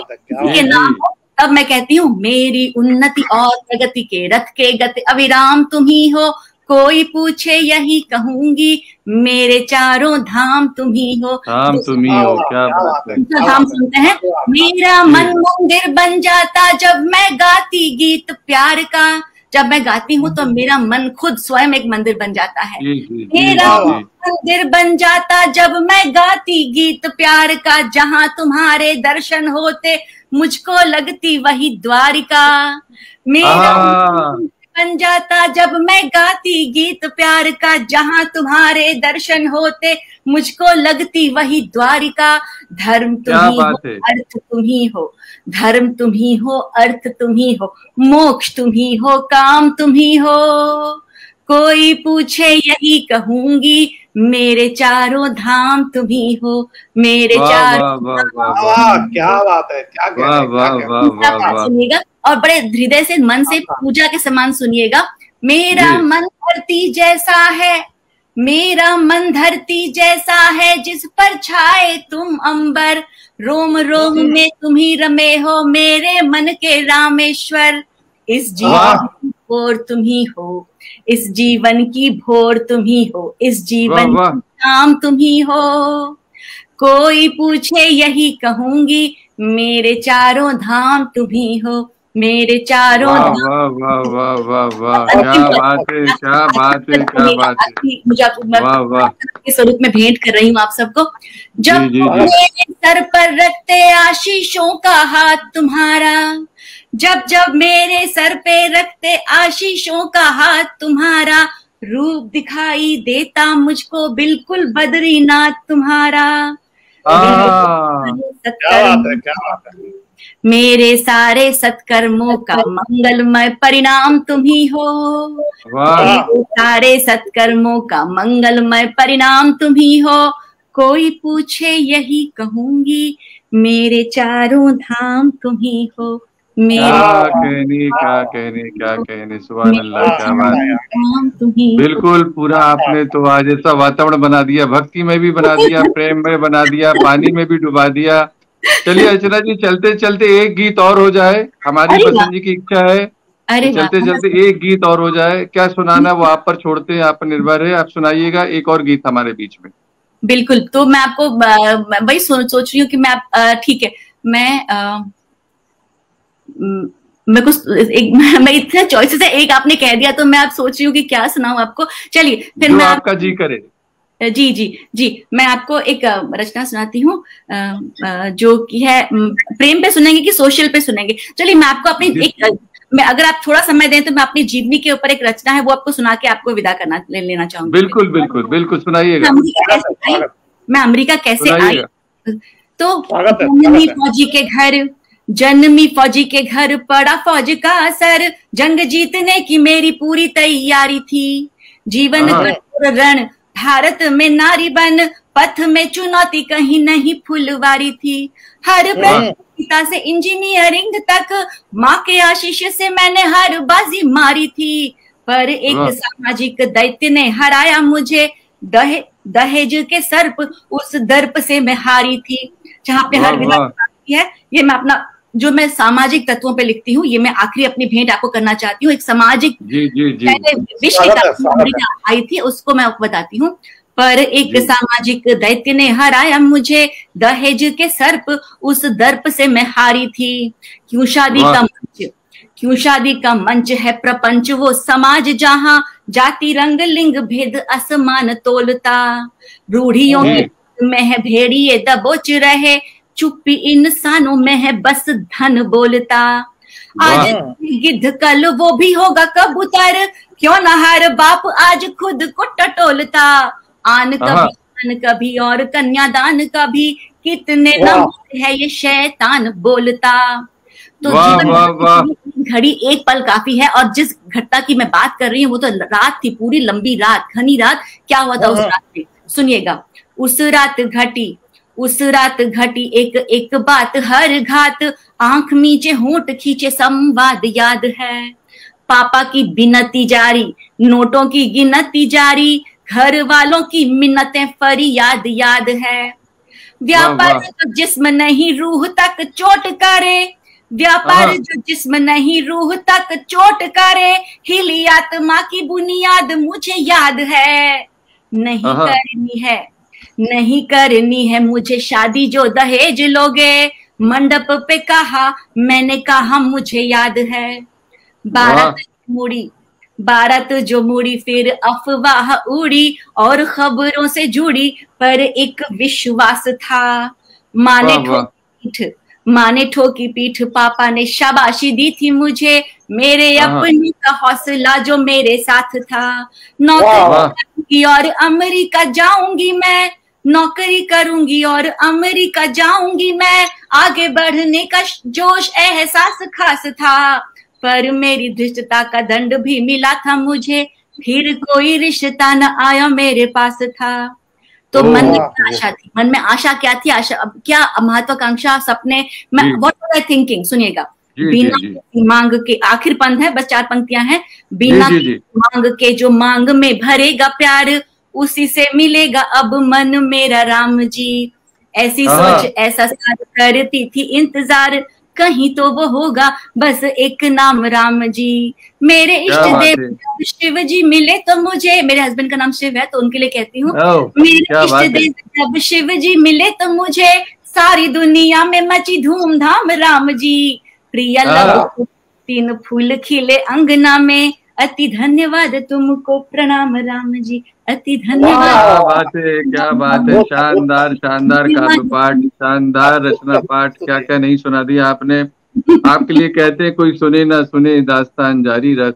के नाम हो। तब मैं कहती हूँ मेरी उन्नति और प्रगति के रथ के गति अविराम तुम ही हो। कोई पूछे यही कहूंगी, मेरे चारों धाम तुम ही हो। धाम तुम ही हो, क्या बात है। धाम सुनते हैं। मेरा मन मंदिर बन जाता जब मैं गाती गीत प्यार का। जब मैं गाती हूँ तो मेरा मन खुद स्वयं एक मंदिर बन जाता है। मेरा मंदिर बन जाता जब मैं गाती गीत प्यार का। जहाँ तुम्हारे दर्शन होते मुझको लगती वही द्वारिका। मेरा बन जाता जब मैं गाती गीत प्यार का। जहाँ तुम्हारे दर्शन होते मुझको लगती वही द्वारिका। धर्म तुम ही हो, अर्थ तुम ही हो, धर्म तुम ही हो, अर्थ तुम ही हो, मोक्ष तुम ही हो, काम तुम ही हो। कोई पूछे यही कहूंगी, मेरे चारों धाम तुम ही हो, मेरे चारों। क्या बात है, क्या सुनिएगा और बड़े हृदय से, मन से, पूजा के समान सुनिएगा। मेरा मन धरती जैसा है, मेरा मन धरती जैसा है, जिस पर छाए तुम अंबर। रोम रोम में तुम ही रमे हो, मेरे मन के रामेश्वर। इस जीवन की भोर तुम ही हो, इस जीवन की भोर तुम ही हो, इस जीवन की शाम तुम ही हो। कोई पूछे यही कहूंगी, मेरे चारों धाम तुम ही हो, मेरे चारों धाम। वाह वाह वाह वाह, क्या बात है, क्या बात है, क्या बात है। मुझे आपके स्वरूप में भेंट कर रही हूँ आप सबको। जब मेरे सर पर रखते आशीषों का हाथ तुम्हारा, जब जब मेरे सर पे रखते आशीषों का हाथ तुम्हारा। रूप दिखाई देता मुझको बिल्कुल बद्रीनाथ तुम्हारा। मेरे सारे सत्कर्मों का मंगलमय परिणाम तुम ही हो। मेरे सारे सत्कर्मों का मंगलमय परिणाम तुम ही हो। कोई पूछे यही कहूंगी, मेरे चारों धाम तुम ही हो, क्या कहने सुभान अल्लाह, क्या बात है। बिल्कुल पूरा आपने तो आज ऐसा वातावरण बना दिया, भक्ति में भी बना दिया, प्रेम में बना दिया, पानी में भी डुबा दिया। चलिए अर्चना जी, चलते चलते एक गीत और हो जाए, हमारी पसंद जी की इच्छा है। चलते चलते एक गीत और हो जाए, क्या सुनाना वो आप पर छोड़ते हैं, आप पर निर्भर है, आप सुनाइएगा एक और गीत हमारे बीच में। बिल्कुल, तो मैं आपको वही सोच रही हूँ कि मैं ठीक है, मैं इतने चॉइसेस है, एक आपने कह दिया तो मैं आप सोच रही हूँ कि क्या सुनाऊं आपको। चलिए फिर मैं आपका जी करे। जी मैं आपको एक रचना सुनाती हूँ, जो कि है प्रेम पे सुनेंगे कि सोशल पे सुनेंगे। चलिए मैं आपको अपनी मैं अगर आप थोड़ा समय दें तो मैं अपनी जीवनी के ऊपर एक रचना है वो आपको सुना के आपको विदा लेना चाहूंगी। बिल्कुल बिल्कुल बिल्कुल सुनाइएगा। मैं अमेरिका कैसे आई। तो जन्मी फौजी के घर पड़ा फौज का असर। जंग जीतने की मेरी पूरी तैयारी थी। जीवन रण भारत में नारी बन, पथ में चुनौती कहीं नहीं फुलवारी थी। हर पिता से इंजीनियरिंग तक माँ के आशीष से मैंने हर बाजी मारी थी। पर एक सामाजिक दैत्य ने हराया मुझे, दहेज के सर्प उस दर्प से मैं हारी थी। जहाँ पे हर विधा है, ये मैं अपना जो मैं सामाजिक तत्वों पे लिखती हूँ, ये मैं आखिरी अपनी भेंट आपको करना चाहती हूँ। एक सामाजिक विश्व आई थी उसको मैं आपको बताती हूँ। पर एक सामाजिक दैत्य ने हराया मुझे, दहेज के सर्प उस दर्प से मैं हारी थी। क्यों शादी का मंच है प्रपंच वो समाज जहाँ जाति रंग लिंग भेद असमान तोलता। रूढ़ियों में है भेड़िए दबोच रहे, चुप्पी इंसानों में है बस धन बोलता। आज गिद्ध कल वो भी होगा कबूतर, क्यों ना हर बाप आज खुद को टटोलता। आन कभी और कन्यादान कभी, कितने नाम है ये शैतान बोलता। तो घड़ी एक पल काफी है। और जिस घटना की मैं बात कर रही हूँ वो तो रात थी, पूरी लंबी रात, घनी रात। क्या हुआ था उस रात में, सुनिएगा। उस रात घटी एक एक बात, हर घात आंख मीचे होंठ खींचे संवाद याद है। पापा की बिनती जारी, नोटों की गिनती जारी, घर वालों की मिन्नतें फरियाद याद है। व्यापार जो जिस्म नहीं रूह तक चोट करे, व्यापार जो जिस्म नहीं रूह तक चोट करे, हिली आत्मा की बुनियाद मुझे याद है। नहीं करनी है मुझे शादी जो दहेज लोगे, मंडप पे कहा मैंने कहा मुझे याद है। बारात जो मुड़ी फिर अफवाह उड़ी, और खबरों से जुड़ी पर एक विश्वास था। माने ठोकी पीठ पापा ने शाबाशी दी थी मुझे, मेरे अपने का हौसला जो मेरे साथ था। नौकरी और अमेरिका जाऊंगी मैं, नौकरी करूंगी और अमेरिका जाऊंगी मैं, आगे बढ़ने का जोश एहसास खास था। पर मेरी धृष्टता का दंड भी मिला था मुझे, फिर कोई रिश्ता न आया मेरे पास था। तो मन में आशा थी, मन में आशा क्या थी, आशा अब क्या महत्वाकांक्षा, सपने, व्हाट वाज आई थिंकिंग, सुनिएगा। बिना मांग के, आखिर पंथ है, बस 4 पंक्तियां हैं। बिना मांग के जो मांग में भरेगा प्यार, उसी से मिलेगा अब मन मेरा राम जी। ऐसी सोच ऐसा साथ करती थी इंतजार, कहीं तो वो होगा बस एक नाम राम जी। मेरे इष्ट देव शिव जी मिले तो मुझे, मेरे हस्बैंड का नाम शिव है तो उनके लिए कहती हूँ, मेरे इष्ट देव जब शिव जी मिले तो मुझे, सारी दुनिया में मची धूमधाम राम जी। प्रिया लव 3 फूल खिले अंगना में, अति धन्यवाद तुमको प्रणाम राम जी, अति धन्यवाद। क्या बात है, शानदार शानदार काव्य पाठ, शानदार रचना पाठ, क्या क्या नहीं सुना दिया आपने। आपके लिए कहते हैं, कोई सुने ना सुने दास्तान जारी रख,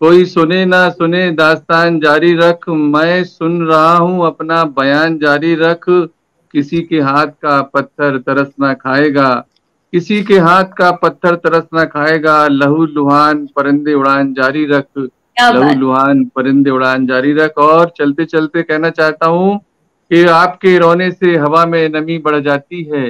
कोई सुने ना सुने दास्तान जारी रख, मैं सुन रहा हूँ अपना बयान जारी रख। किसी के हाथ का पत्थर तरस ना खाएगा, किसी के हाथ का पत्थर तरस ना खाएगा, लहू लुहान परिंदे उड़ान जारी रख, लहू लुहान परिंदे उड़ान जारी रख। और चलते चलते कहना चाहता हूँ कि आपके रोने से हवा में नमी बढ़ जाती है,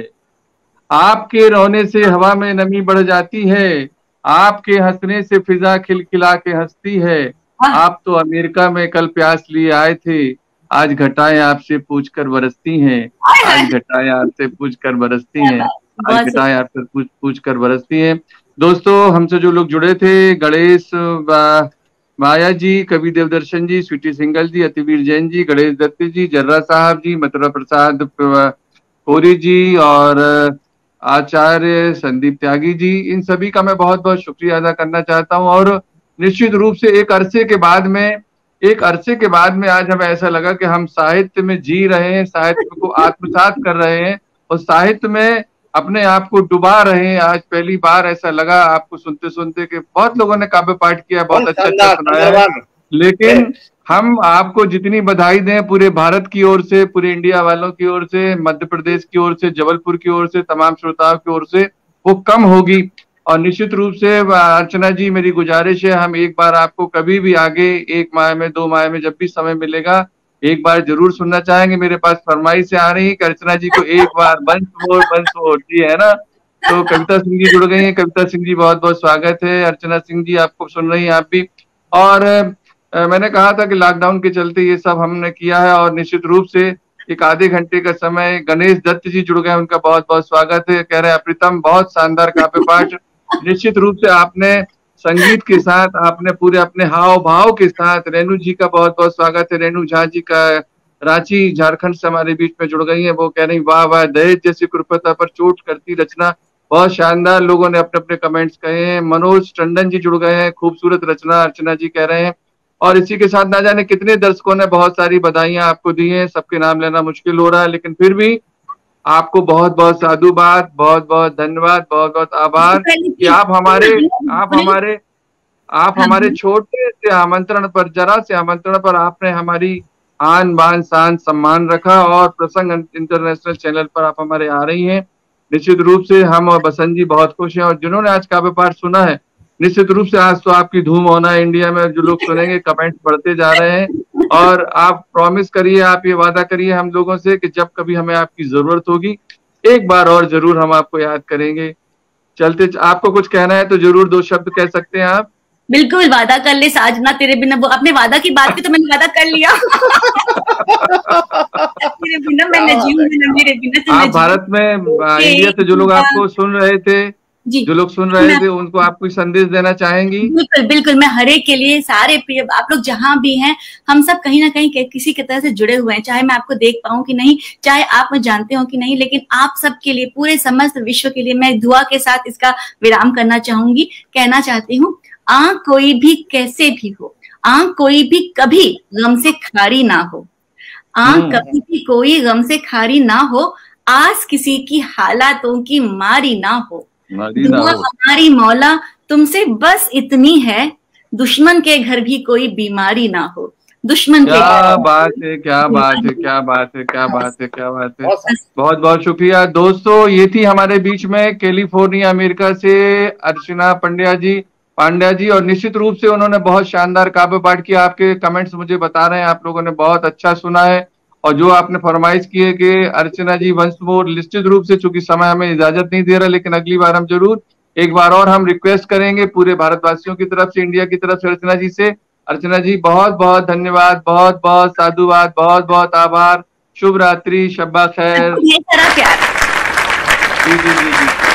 आपके रोने से हवा में नमी बढ़ जाती है, आपके हंसने से फिजा खिलखिला के हंसती है। आप तो अमेरिका में कल प्यास लिए आए थे, आज घटाएं आपसे पूछकर बरसती हैं, आज घटाएं आपसे पूछकर बरसती हैं, आज घटाएं आपसे पूछ कर बरसती हैं। दोस्तों, हमसे जो लोग जुड़े थे, गणेश माया जी, कवि देवदर्शन जी, स्वीटी सिंगल जी, अतिवीर जैन जी, गणेश दत्त जी, जर्रा साहब जी, मथुरा प्रसाद कोरी जी और आचार्य संदीप त्यागी जी, इन सभी का मैं बहुत बहुत शुक्रिया अदा करना चाहता हूं। और निश्चित रूप से एक अरसे के बाद में आज हमें ऐसा लगा कि हम साहित्य में जी रहे हैं, साहित्य को आत्मसात कर रहे हैं और साहित्य में अपने आप को डुबा रहे हैं। आज पहली बार ऐसा लगा आपको सुनते सुनते कि बहुत लोगों ने काव्य पाठ किया, बहुत अच्छा सुनाया है, लेकिन हम आपको जितनी बधाई दें पूरे भारत की ओर से, पूरे इंडिया वालों की ओर से, मध्य प्रदेश की ओर से, जबलपुर की ओर से, तमाम श्रोताओं की ओर से, वो कम होगी। और निश्चित रूप से अर्चना जी, मेरी गुजारिश है, हम एक बार आपको कभी भी आगे 1 माह में 2 माह में जब भी समय मिलेगा एक बार जरूर सुनना चाहेंगे। मेरे पास फरमाइश से आ रही है कि अर्चना जी को एक बार बंस मोर जी, है ना। तो कविता सिंह जी जुड़ गई हैं। कविता सिंह जी, बहुत बहुत स्वागत है। अर्चना सिंह जी, आपको सुन रही हैं आप भी। और मैंने कहा था कि लॉकडाउन के चलते ये सब हमने किया है और निश्चित रूप से एक आधे घंटे का समय गणेश दत्त जी जुड़ गए, उनका बहुत बहुत स्वागत है। कह रहे हैं प्रीतम, बहुत शानदार काव्य पाठ, निश्चित रूप से आपने संगीत के साथ, आपने पूरे अपने हाव भाव के साथ। रेणु जी का बहुत बहुत स्वागत है। रेणु झा जी का रांची झारखंड से हमारे बीच में जुड़ गई है। वो कह रही वाह वाह, दहेज जैसी कुरूपता पर चोट करती रचना, बहुत शानदार। लोगों ने अपने अपने कमेंट्स कहे हैं। मनोज टंडन जी जुड़ गए हैं, खूबसूरत रचना अर्चना जी कह रहे हैं। और इसी के साथ ना जाने कितने दर्शकों ने बहुत सारी बधाइयां आपको दी हैं, सबके नाम लेना मुश्किल हो रहा है, लेकिन फिर भी आपको बहुत बहुत साधुवाद, बहुत बहुत धन्यवाद, बहुत बहुत आभार कि आप हमारे छोटे से आमंत्रण पर, जरा से आमंत्रण पर आपने हमारी आन बान शान सम्मान रखा और प्रसंग इंटरनेशनल चैनल पर आप हमारे आ रही हैं। निश्चित रूप से हम और बसंत जी बहुत खुश हैं और जिन्होंने आज काव्य पाठ सुना है निश्चित रूप से आज तो आपकी धूम होना है इंडिया में, जो लोग सुनेंगे कमेंट्स बढ़ते जा रहे हैं। और आप प्रॉमिस करिए, आप ये वादा करिए हम लोगों से कि जब कभी हमें आपकी जरूरत होगी एक बार और जरूर हम आपको याद करेंगे। चलते आपको कुछ कहना है तो जरूर 2 शब्द कह सकते हैं आप। बिल्कुल, वादा कर ले साजना तेरे बिना, वो अपने वादा की बात की तो मैंने वादा कर लिया। तेरे बिना मैं न जीऊंगी, मेरे बिना तो आप भारत में इंडिया से जो लोग आपको सुन रहे थे, जो लोग सुन रहे थे, उनको आप कोई संदेश देना चाहेंगी? बिल्कुल बिल्कुल, मैं हर एक के लिए, सारे प्रिय आप लोग जहां भी हैं, हम सब कहीं ना कहीं किसी की तरह से जुड़े हुए हैं, चाहे मैं आपको देख पाऊं कि नहीं, चाहे आप मुझे जानते हो कि नहीं, लेकिन आप सब के लिए, पूरे समस्त विश्व के लिए मैं दुआ के साथ इसका विराम करना चाहूंगी। कहना चाहती हूँ, आंख कोई भी कैसे भी हो, आंख कोई भी कभी गम से खारी ना हो, आंख कभी भी कोई गम से खारी ना हो, आस किसी की हालातों की मारी ना हो, दुआ हमारी मौला तुमसे बस इतनी है, दुश्मन के घर भी कोई बीमारी ना हो, दुश्मन के क्या बात है, क्या बात है, क्या बात है, क्या बात है, क्या बात है। बहुत बहुत शुक्रिया दोस्तों। ये थी हमारे बीच में कैलिफोर्निया अमेरिका से अर्चना पांड्या जी, और निश्चित रूप से उन्होंने बहुत शानदार काव्य पाठ किया। आपके कमेंट्स मुझे बता रहे हैं आप लोगों ने बहुत अच्छा सुना है, और जो आपने फरमाइश की है कि अर्चना जी वंस मोर, निश्चित रूप से चूंकि समय हमें इजाजत नहीं दे रहा, लेकिन अगली बार हम जरूर एक बार और हम रिक्वेस्ट करेंगे पूरे भारतवासियों की तरफ से, इंडिया की तरफ से अर्चना जी से। अर्चना जी बहुत बहुत धन्यवाद, बहुत बहुत साधुवाद, बहुत बहुत आभार। शुभ रात्रि, शब्बा खैर। जी जी जी।